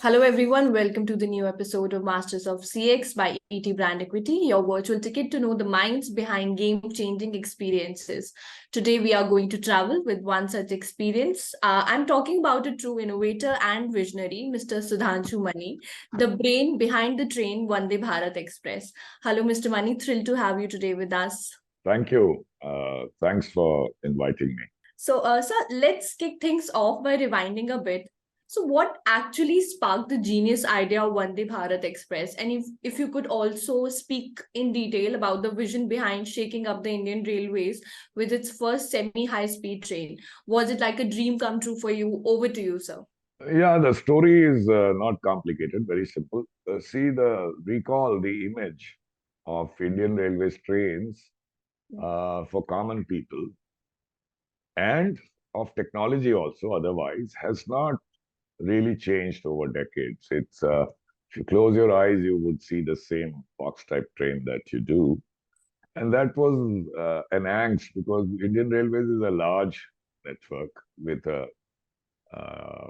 Hello, everyone. Welcome to the new episode of Masters of CX by ETBrandEquity, your virtual ticket to know the minds behind game changing experiences. Today, we are going to travel with one such experience. I'm talking about a true innovator and visionary, Mr. Sudhanshu Mani, the brain behind the train Vande Bharat Express. Hello, Mr. Mani. Thrilled to have you today with us. Thank you. Thanks for inviting me. So, let's kick things off by rewinding a bit. So, what actually sparked the genius idea of Vande Bharat Express? And if you could also speak in detail about the vision behind shaking up the Indian Railways with its first semi-high speed train. Was it like a dream come true for you? Over to you, sir. Yeah, the story is not complicated, very simple. Recall the image of Indian Railways trains for common people and of technology also, otherwise, has not really changed over decades. If you close your eyes, you would see the same box type train that you do. And that was an angst because Indian Railways is a large network with a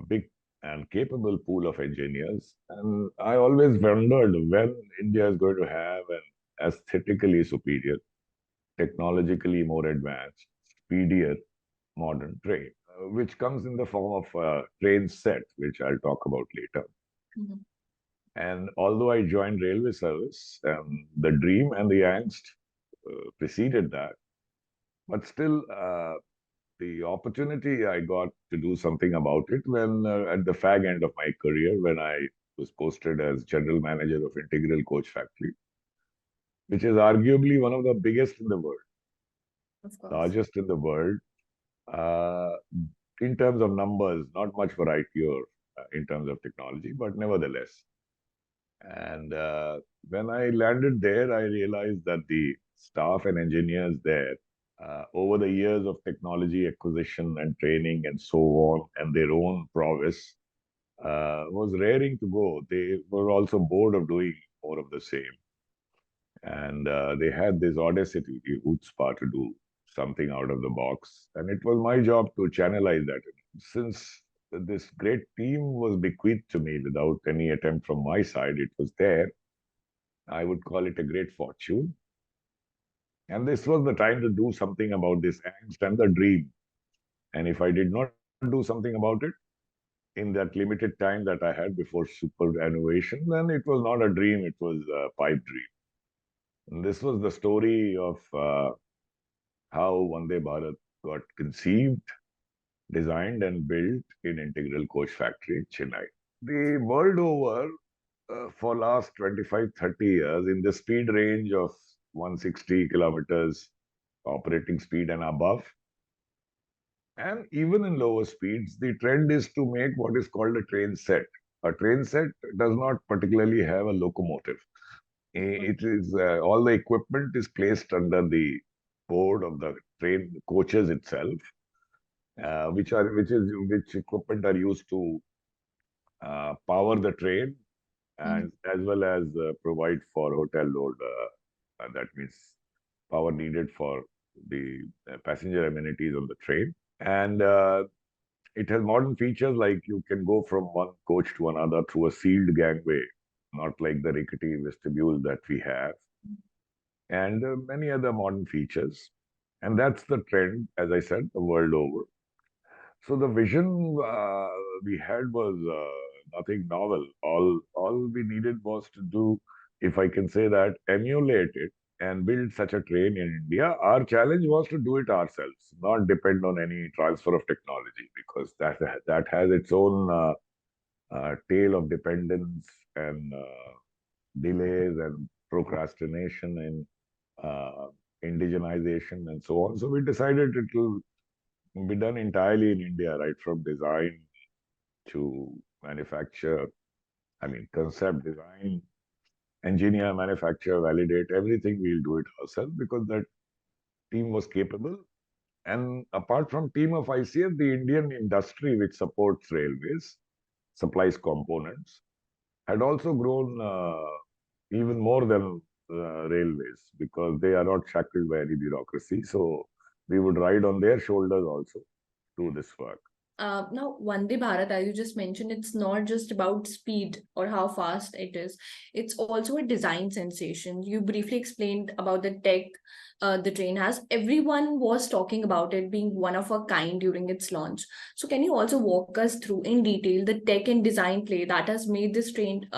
big and capable pool of engineers. And I always wondered when India is going to have an aesthetically superior, technologically more advanced, speedier modern train, which comes in the form of a train set, which I'll talk about later. Mm-hmm. And although I joined railway service, the dream and the angst preceded that, but still, the opportunity I got to do something about it when at the fag end of my career, when I was posted as general manager of Integral Coach Factory, which is arguably one of the biggest in the world, largest in the world, uh, in terms of numbers, not much variety or in terms of technology, but nevertheless. And when I landed there, I realized that the staff and engineers there over the years of technology acquisition and training and so on, and their own prowess, was raring to go. They were also bored of doing more of the same. And they had this audacity, the chutzpah to do something out of the box. And it was my job to channelize that. Since this great team was bequeathed to me without any attempt from my side, it was there. I would call it a great fortune. And this was the time to do something about this angst and the dream. And if I did not do something about it in that limited time that I had before superannuation, then it was not a dream, it was a pipe dream. And this was the story of how Vande Bharat got conceived, designed and built in Integral Coach Factory in Chennai. The world over, for last 25, 30 years, in the speed range of 160 kilometers operating speed and above, and even in lower speeds, the trend is to make what is called a train set. A train set does not particularly have a locomotive. It is all the equipment is placed under the board of the train coaches itself, which equipment are used to power the train and as well as provide for hotel load. That means power needed for the passenger amenities on the train. And it has modern features like you can go from one coach to another through a sealed gangway, not like the rickety vestibule that we have, and many other modern features. And that's the trend, as I said, the world over. So the vision we had was nothing novel. All we needed was to do, if I can say that, emulate it and build such a train in India. Our challenge was to do it ourselves, not depend on any transfer of technology, because that has its own tale of dependence and delays and procrastination and indigenization and so on. So we decided it will be done entirely in India, right from design to manufacture. I mean, concept, design, engineer, manufacture, validate, everything we'll do it ourselves because that team was capable. And apart from team of ICF, the Indian industry which supports railways, supplies components, had also grown even more than railways because they are not shackled by any bureaucracy. So we would ride on their shoulders also do this work. Now, Vande Bharat, as you just mentioned, it's not just about speed or how fast it is. It's also a design sensation. You briefly explained about the tech the train has. Everyone was talking about it being one of a kind during its launch. So, can you also walk us through in detail the tech and design play that has made this train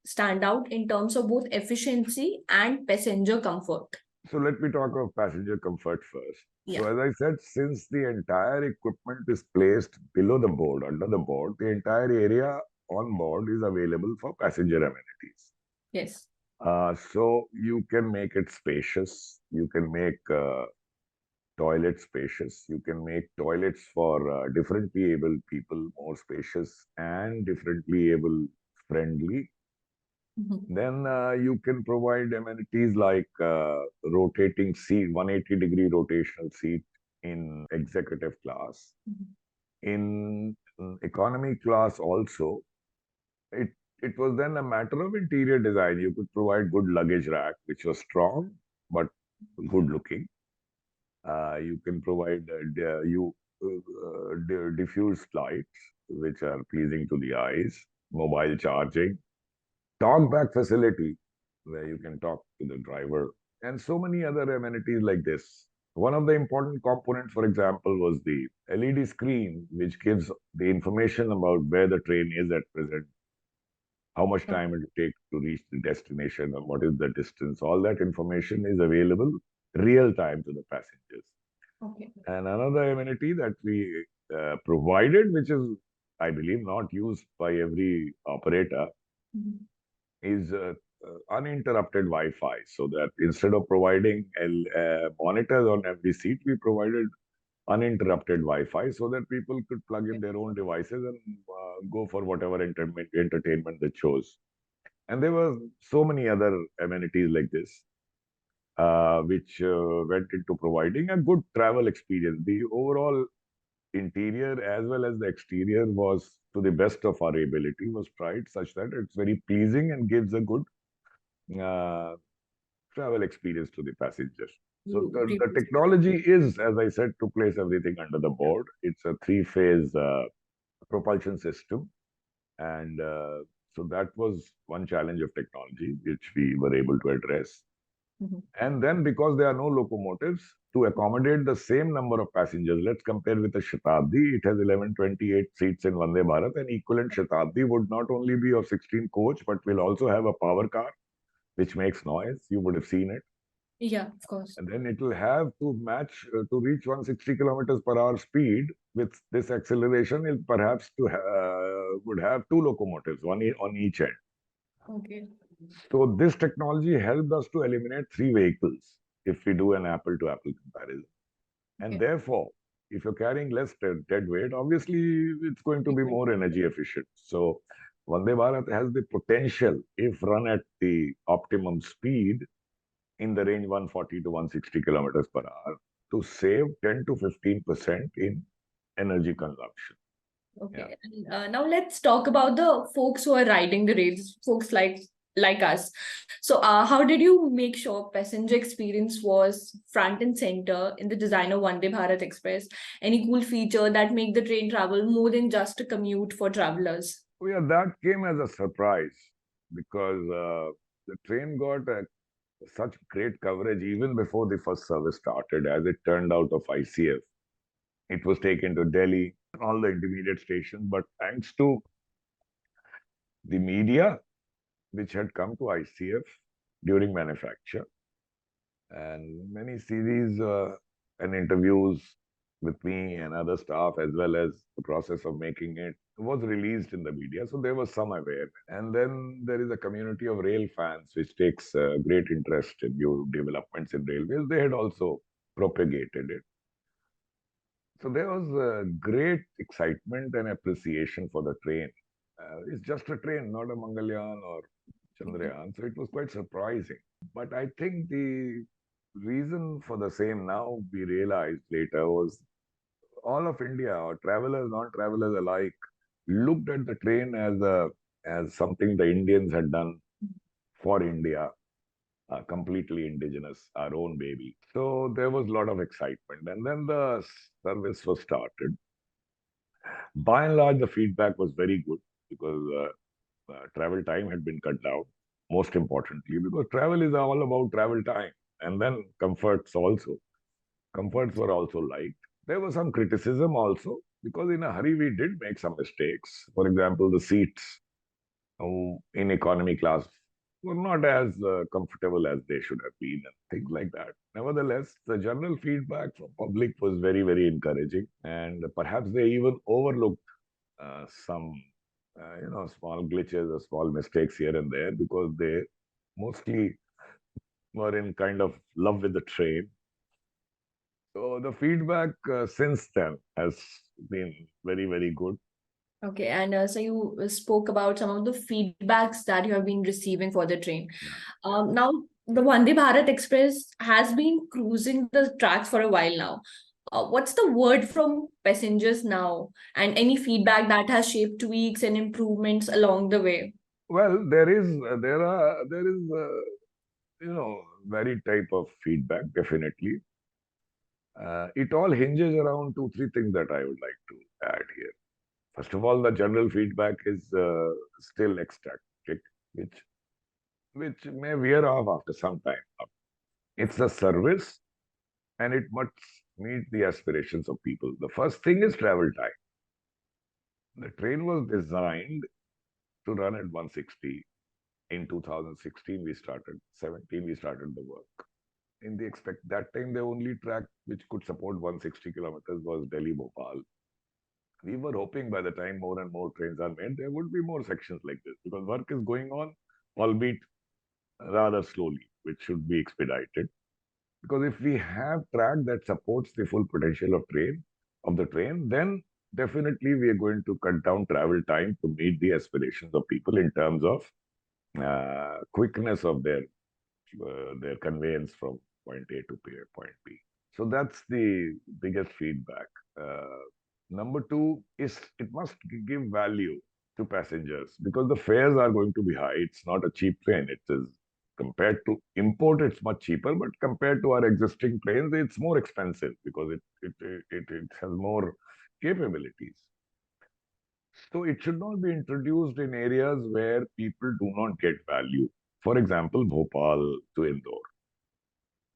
stand out in terms of both efficiency and passenger comfort? So let me talk of passenger comfort first. So Yeah. as I said, since the entire equipment is placed below the board, under the board, the entire area on board is available for passenger amenities. Yes. So you can make it spacious. You can make toilets spacious. You can make toilets for differently able people more spacious and differently able friendly. Mhm. Then you can provide amenities like rotating seat, 180-degree rotational seat in executive class. Mhm. In economy class also, it it was then a matter of interior design. You could provide good luggage rack, which was strong but good looking. You can provide diffused lights, which are pleasing to the eyes, mobile charging, talkback facility where you can talk to the driver, and so many other amenities like this. One of the important components, for example, was the LED screen, which gives the information about where the train is at present, how much Oh, time it will take to reach the destination, and what is the distance. All that information is available real time to the passengers. okay. And another amenity that we provided, which is, I believe, not used by every operator, Mhm. is uninterrupted Wi-Fi. So that instead of providing monitors on every seat, we provided uninterrupted Wi-Fi so that people could plug in their own devices and go for whatever entertainment they chose. And there were so many other amenities like this, which went into providing a good travel experience. The overall interior as well as the exterior was, to the best of our ability, was tried such that it's very pleasing and gives a good uh, travel experience to the passengers. So You the briefly spoke. technology is, as I said, to place everything under the board. It's a three-phase propulsion system, and so that was one challenge of technology which we were able to address. Mhm. And then, because there are no locomotives to accommodate the same number of passengers, let's compare with the Shatabdi. It has 1128 seats in Vande Bharat. An equivalent Shatabdi would not only be of 16 coach, but will also have a power car, which makes noise. You would have seen it. Yeah, of course. And then it will have to match to reach 160 kilometers per hour speed with this acceleration. It perhaps would have two locomotives, on each end. Okay. So this technology helped us to eliminate three vehicles if we do an apple-to-apple comparison. And Okay. therefore, if you're carrying less dead weight, obviously it's going to be more energy efficient. So Vande Bharat has the potential, if run at the optimum speed in the range 140 to 160 kilometers per hour, to save 10 to 15% in energy consumption. Yeah. Okay. And, now let's talk about the folks who are riding the rails, folks like us. So, how did you make sure passenger experience was front and center in the design of Vande Bharat Express? Any cool feature that make the train travel more than just a commute for travelers? Oh, yeah, that came as a surprise because the train got such great coverage even before the first service started, as it turned out of ICF. It was taken to Delhi, all the intermediate stations, but thanks to the media, which had come to ICF during manufacture, and many series and interviews with me and other staff, as well as the process of making it, was released in the media. So there was some awareness. And then there is a community of rail fans which takes great interest in new developments in railways. They had also propagated it. So there was great excitement and appreciation for the train. It's just a train, not a Mangalyaan or Chandrayaan. So it was quite surprising. But I think the reason for the same, now we realized later, was all of India, or travelers, non-travelers alike, looked at the train as something the Indians had done for India, completely indigenous, our own baby. So there was a lot of excitement. And then the service was started. By and large, the feedback was very good because travel time had been cut down, most importantly, because travel is all about travel time. And then comforts also. Comforts were also liked. There was some criticism also because in a hurry we did make some mistakes. For example, the seats in economy class were not as comfortable as they should have been and things like that. Nevertheless, the general feedback from public was very, very encouraging, and perhaps they even overlooked some, small glitches or small mistakes here and there because they mostly were in kind of love with the train. So the feedback since then has been very, very good. Okay, and so you spoke about some of the feedbacks that you have been receiving for the train. Yeah. Now, the Vande Bharat Express has been cruising the tracks for a while now. What's the word from passengers now, and any feedback that has shaped tweaks and improvements along the way? Well, there is varied type of feedback, definitely. It all hinges around two, three things that I would like to add here. First of all, the general feedback is still ecstatic, which which may wear off after some time. It's a service, and it must meet the aspirations of people. The first thing is travel time. The train was designed to run at 160. In 2016, we started. 17, we started the work. In the expect that time, the only track which could support 160 kilometers was Delhi Bhopal. We were hoping by the time more and more trains are made, there would be more sections like this because work is going on, albeit rather slowly, which should be expedited. Because if we have track that supports the full potential of the train, then definitely we are going to cut down travel time to meet the aspirations of people in terms of quickness of their conveyance from point A to point B. So that's the biggest feedback. Number two is it must give value to passengers because the fares are going to be high. It's not a cheap train. It is compared to import, it's much cheaper, but compared to our existing trains, it's more expensive because it has more capabilities. So it should not be introduced in areas where people do not get value. For example, Bhopal to Indore.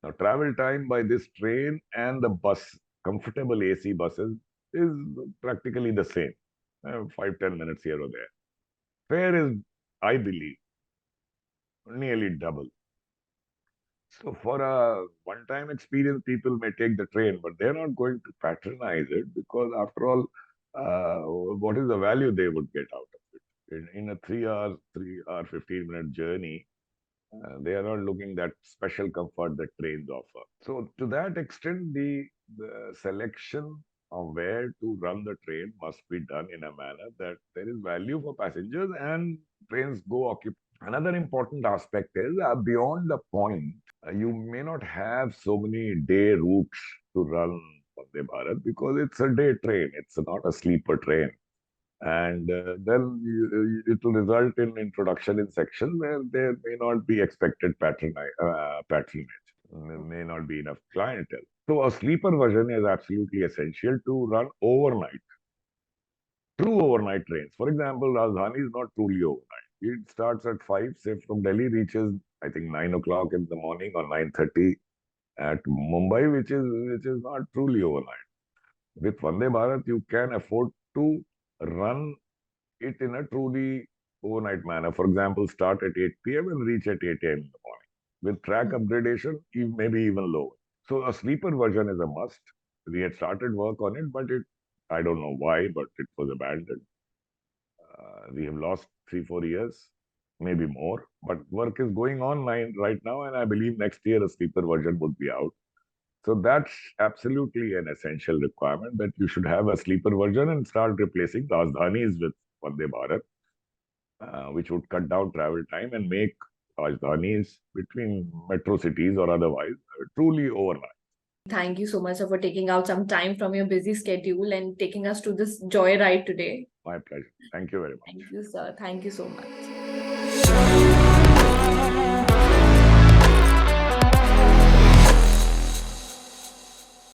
Now, travel time by this train and the bus, comfortable AC buses, is practically the same. 5-10 minutes here or there. Fare is, I believe, nearly double. So for a one-time experience, people may take the train, but they're not going to patronize it because, after all, what is the value they would get out of it? In a 3 hour, 15-minute journey, they are not looking that special comfort that trains offer. So to that extent, the selection of where to run the train must be done in a manner that there is value for passengers and trains go occupy. Another important aspect is beyond the point, you may not have so many day routes to run Vande Bharat because it's a day train. It's not a sleeper train. And then it will result in introduction in sections where there may not be expected patronage. There may not be enough clientele. So a sleeper version is absolutely essential to run overnight. True overnight trains. For example, Rajdhani is not truly overnight. It starts at 5, say from Delhi, reaches, I think, 9 o'clock in the morning or 9:30 at Mumbai, which is not truly overnight. With Vande Bharat, you can afford to run it in a truly overnight manner. For example, start at 8 p.m. and reach at 8 a.m. in the morning. With track upgradation, maybe even lower. So a sleeper version is a must. We had started work on it, but I don't know why, but it was abandoned. We have lost 3-4 years, maybe more. But work is going on right now, and I believe next year a sleeper version would be out. So that's absolutely an essential requirement that you should have a sleeper version and start replacing Rajdhanis with Vande Bharat, which would cut down travel time and make Rajdhanis between metro cities or otherwise truly overnight. Thank you so much for taking out some time from your busy schedule and taking us to this joyride today. My pleasure. Thank you very much. Thank you, sir. Thank you so much.